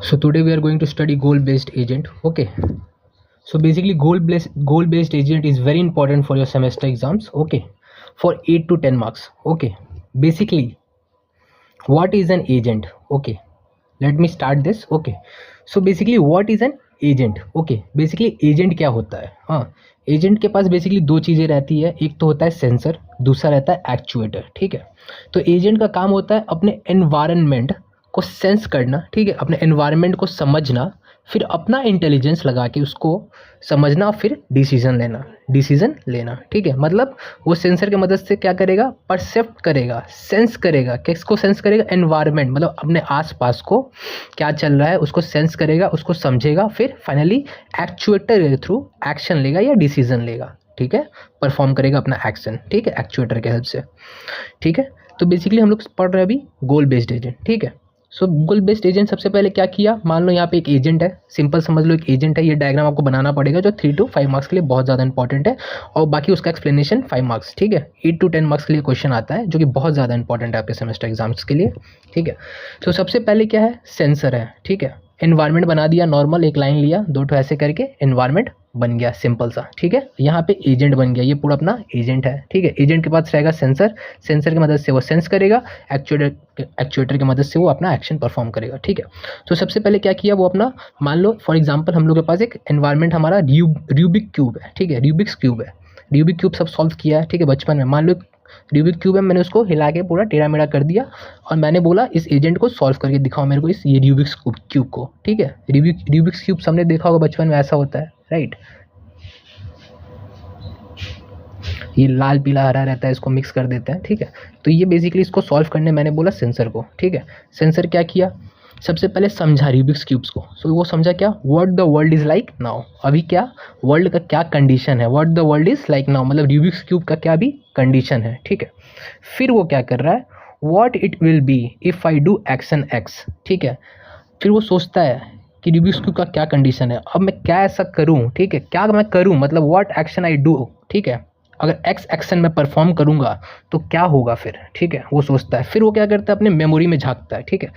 So today we are going to study goal-based agent. Okay. So basically goal-based agent is very important for your semester exams. Okay. For 8 to 10 marks. Okay. Basically, what is an agent? Okay. Let me start this. Okay. So basically what is an agent? Okay, basically agent क्या होता है? हाँ, agent के पास basically दो चीज़ें रहती है, एक तो होता है सेंसर, दूसरा रहता है एक्चुएटर. ठीक है. तो एजेंट का काम होता है अपने एनवायरनमेंट को सेंस करना. ठीक है, अपने एनवायरनमेंट को समझना, फिर अपना इंटेलिजेंस लगा के उसको समझना, फिर डिसीजन लेना. ठीक है, मतलब वो सेंसर की मदद से क्या करेगा? परसेप्ट करेगा, सेंस करेगा. किसको सेंस करेगा? एनवायरनमेंट, मतलब अपने आसपास को क्या चल रहा है उसको सेंस करेगा, उसको समझेगा, फिर फाइनली एक्चुएटर के थ्रू एक्शन लेगा या डिसीजन लेगा. ठीक है, परफॉर्म करेगा अपना एक्शन. ठीक है, एक्चुएटर के हेल्प से. ठीक है, तो बेसिकली हम लोग पढ़ रहे हैं अभी गोल बेस्ड एजेंट. ठीक है, सो गोल बेस्ड एजेंट सबसे पहले क्या किया? मान लो यहाँ पे एक एजेंट है, सिंपल समझ लो एक एजेंट है. ये डायग्राम आपको बनाना पड़ेगा जो 3 to 5 मार्क्स के लिए बहुत ज़्यादा इंपॉर्टेंट है, और बाकी उसका एक्सप्लेनेशन 5 मार्क्स. ठीक है, 8 to 10 मार्क्स के लिए क्वेश्चन आता है जो कि बहुत ज़्यादा इंपॉर्टेंट है आपके सेमेस्टर एग्जाम्स के लिए. ठीक है, तो सबसे पहले क्या है? सेंसर है. ठीक है, एनवायरनमेंट बना दिया, नॉर्मल एक लाइन लिया, दो ठो ऐसे करके एनवायरनमेंट बन गया, सिंपल सा. ठीक है, यहाँ पे एजेंट बन गया, ये पूरा अपना एजेंट है. ठीक है, एजेंट के पास रहेगा सेंसर, सेंसर की मदद से वो सेंस करेगा, एक्चुएटर की मदद से वो अपना एक्शन परफॉर्म करेगा. ठीक है, तो सबसे पहले क्या किया वो अपना, मान लो फॉर एग्जांपल हम लोग के पास एक एनवायरनमेंट हमारा रूबिक क्यूब है. ठीक है, रूबिक्स क्यूब है, रूबिक क्यूब सब सॉल्व किया है. ठीक है, बचपन में मान लो रूबिक क्यूब है, मैंने उसको हिला के पूरा टेढ़ा मेढ़ा कर दिया और मैंने बोला इस एजेंट को सॉल्व करके दिखाओ मेरे को इस ये रूबिक्स क्यूब को. ठीक है, रूबिक्स क्यूब हमने देखा होगा बचपन में, ऐसा होता है राइट. ये लाल पीला हरा रहता है, इसको मिक्स कर देते हैं. ठीक है, तो ये बेसिकली इसको सॉल्व करने मैंने बोला सेंसर को. ठीक है, सेंसर क्या किया? सबसे पहले समझा रूबिक्स क्यूब्स को. सो वो समझा क्या? What the world is like now. अभी क्या वर्ल्ड का क्या कंडीशन है? What the world is like now मतलब रूबिक्स क्यूब का क्या भी कंडीशन है. ठीक है, फिर वो क्या कर रहा है? What it will be if I do action x. ठीक है, फिर वो सोचता है कि रूबिक्स क्यूब का क्या कंडीशन है, अब मैं क्या ऐसा करूँ. ठीक है, क्या मैं करूँ मतलब व्हाट एक्शन आई डू. ठीक है, अगर एक्स एक्शन में परफॉर्म करूँगा तो क्या होगा फिर. ठीक है, वो सोचता है. फिर वो क्या करता है? अपने मेमोरी में झांकता है. ठीक है,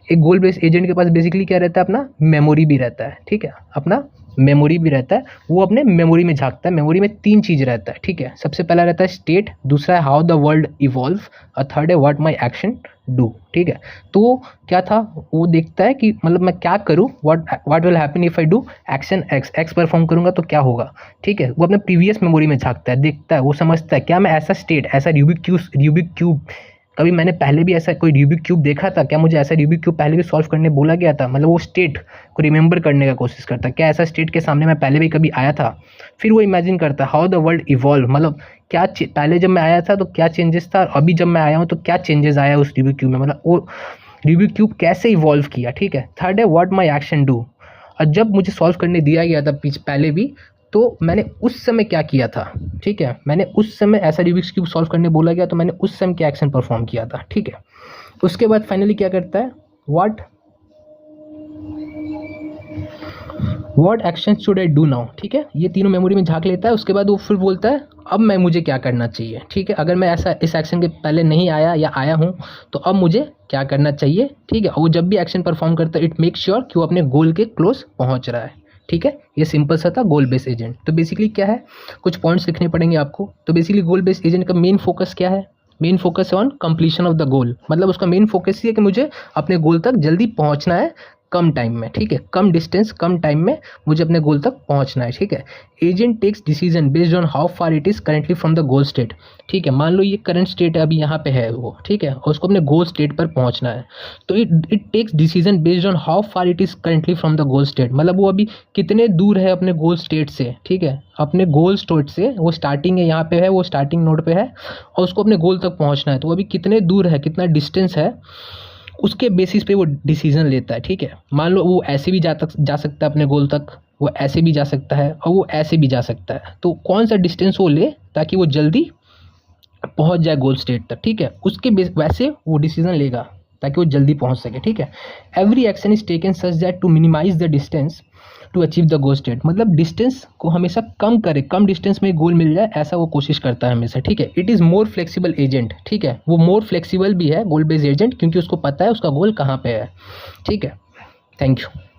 एक गोल बेस्ड एजेंट के पास बेसिकली क्या रहता है? अपना मेमोरी भी रहता है. ठीक है, अपना मेमोरी भी रहता है, वो अपने मेमोरी में झांकता है. मेमोरी में 3 चीज़ रहता है. ठीक है, सबसे पहला रहता है स्टेट, दूसरा है हाउ द वर्ल्ड इवॉल्व, और थर्ड है व्हाट माई एक्शन डू. ठीक है, तो क्या था? वो देखता है कि मतलब मैं क्या करूँ, what will happen if I do action x perform करूँगा तो क्या होगा. ठीक है, वो अपने प्रीवियस मेमोरी में झांकता है, देखता है, वो समझता है क्या मैं ऐसा स्टेट, ऐसा रूबिक क्यूब कभी मैंने पहले भी ऐसा कोई रूबिक क्यूब देखा था क्या? मुझे ऐसा रूबिक क्यूब पहले भी सॉल्व करने बोला गया था? मतलब वो स्टेट को रिमेंबर करने का कोशिश करता है, क्या ऐसा स्टेट के सामने मैं पहले भी कभी आया था? फिर वो इमेजिन करता है हाउ द वर्ल्ड इवॉल्व, मतलब क्या पहले जब मैं आया था तो क्या चेंजेस था, और अभी जब मैं आया हूँ तो क्या चेंजेस आया उस रूबिक क्यूब में, मतलब वो रूबिक क्यूब कैसे इवॉल्व किया. ठीक है, थर्ड है व्हाट माई एक्शन डू, और जब मुझे सॉल्व करने दिया गया था पहले भी तो मैंने उस समय क्या किया था. ठीक है, मैंने उस समय ऐसा रूबिक्स क्यूब सॉल्व करने बोला गया तो मैंने उस समय क्या एक्शन परफॉर्म किया था. ठीक है, उसके बाद फाइनली क्या करता है? What action should I do now. ठीक है, ये तीनों मेमोरी में झांक लेता है. उसके बाद वो फिर बोलता है अब मुझे क्या करना चाहिए. ठीक है, अगर मैं ऐसा इस एक्शन के पहले नहीं आया या आया हूँ तो अब मुझे क्या करना चाहिए. ठीक है, वो जब भी एक्शन परफॉर्म करता है इट मेक श्योर कि वो अपने गोल के क्लोज पहुँच रहा है. ठीक है, ये सिंपल सा था गोल बेस्ड एजेंट. तो बेसिकली क्या है, कुछ पॉइंट्स लिखने पड़ेंगे आपको. तो बेसिकली गोल बेस्ड एजेंट का मेन फोकस क्या है? मेन फोकस है on completion of the goal, मतलब उसका मेन फोकस ये है कि मुझे अपने गोल तक जल्दी पहुंचना है कम टाइम में. ठीक है, कम डिस्टेंस कम टाइम में मुझे अपने गोल तक पहुंचना है. ठीक है, agent takes decision based on how far it is currently from the goal state. ठीक है, मान लो ये करंट स्टेट अभी यहाँ पे है वो. ठीक है, और उसको अपने गोल स्टेट पर पहुंचना है तो it takes decision based on how far it is currently from the goal state, मतलब वो अभी कितने दूर है अपने गोल स्टेट से. ठीक है, अपने गोल स्टेट से वो स्टार्टिंग है यहाँ पे है, वो स्टार्टिंग नोड पे है और उसको अपने गोल तक पहुँचना है, तो वो अभी कितने दूर है, कितना डिस्टेंस है, उसके बेसिस पे वो डिसीजन लेता है. ठीक है, मान लो वो ऐसे भी जा सकता है अपने गोल तक, वो ऐसे भी जा सकता है और वो ऐसे भी जा सकता है, तो कौन सा डिस्टेंस वो ले ताकि वो जल्दी पहुंच जाए गोल स्टेट तक. ठीक है, उसके वैसे वो डिसीजन लेगा ताकि वो जल्दी पहुंच सके. ठीक है, every action is taken such that to minimize the distance to achieve the goal state, मतलब डिस्टेंस को हमेशा कम करे, कम डिस्टेंस में गोल मिल जाए ऐसा वो कोशिश करता है हमेशा. ठीक है, it is more flexible agent. ठीक है, वो मोर फ्लेक्सिबल भी है गोल बेस्ड एजेंट क्योंकि उसको पता है उसका गोल कहाँ पे है. ठीक है, Thank you.